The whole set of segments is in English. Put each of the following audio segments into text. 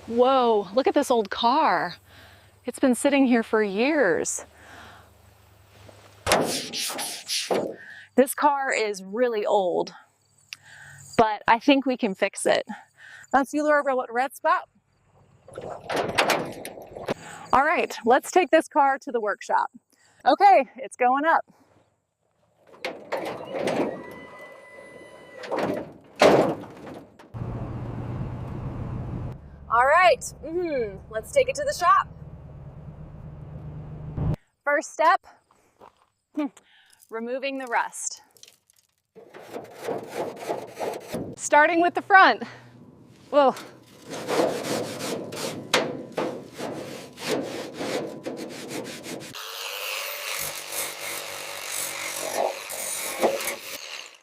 Whoa, look at this old car. It's been sitting here for years. This car is really old, but I think we can fix it. That's the red spot. All right, let's take this car to the workshop. Okay, it's going up. All right, let's take it to the shop. First step, removing the rust. Starting with the front. Whoa.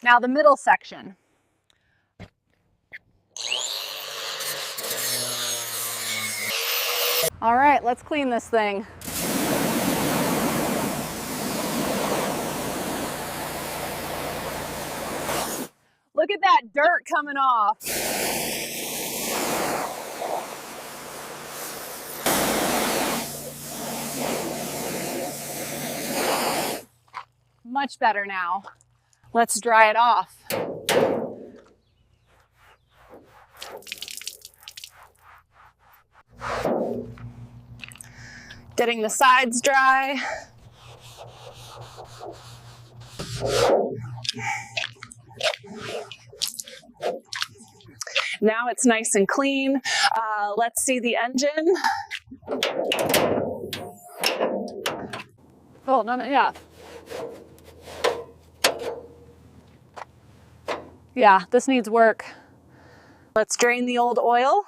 Now the middle section. All right, let's clean this thing. Look at that dirt coming off. Much better now. Let's dry it off. Getting the sides dry. Now it's nice and clean. Let's see the engine. Oh, no, yeah. Yeah, this needs work. Let's drain the old oil.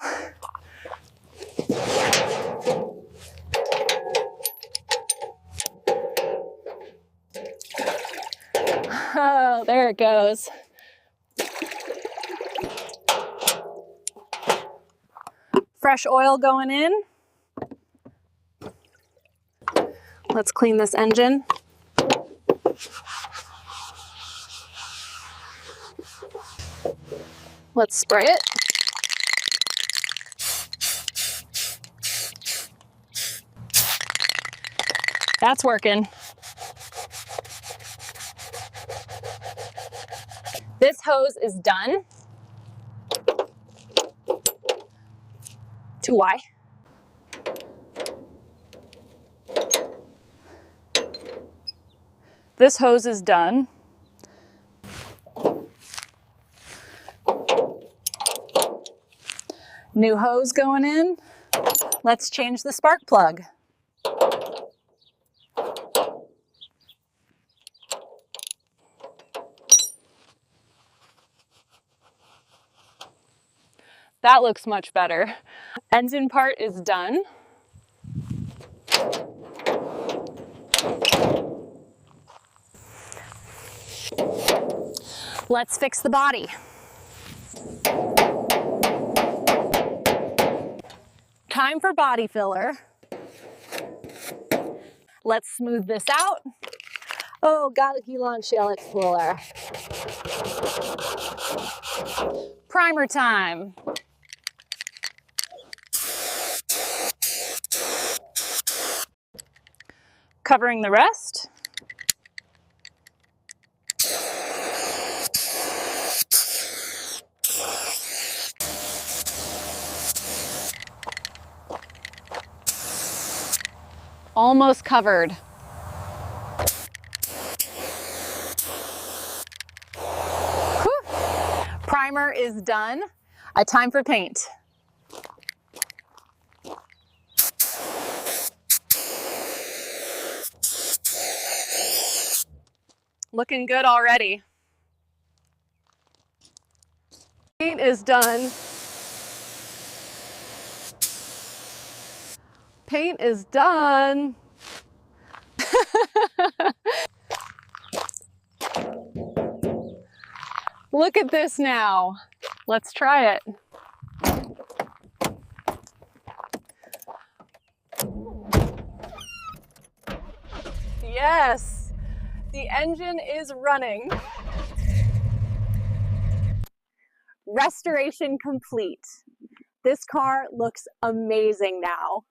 Oh, there it goes. Fresh oil going in. Let's clean this engine. Let's spray it. That's working. This hose is done. To why? This hose is done. New hose going in. Let's change the spark plug. That looks much better. Engine part is done. Let's fix the body. Time for body filler. Let's smooth this out. Oh, got a key launch shell explorer. Primer time. Covering the rest. Almost covered. Whew. Primer is done. Time for paint. Looking good already. Paint is done. Paint is done. Look at this now. Let's try it. Yes, the engine is running. Restoration complete. This car looks amazing now.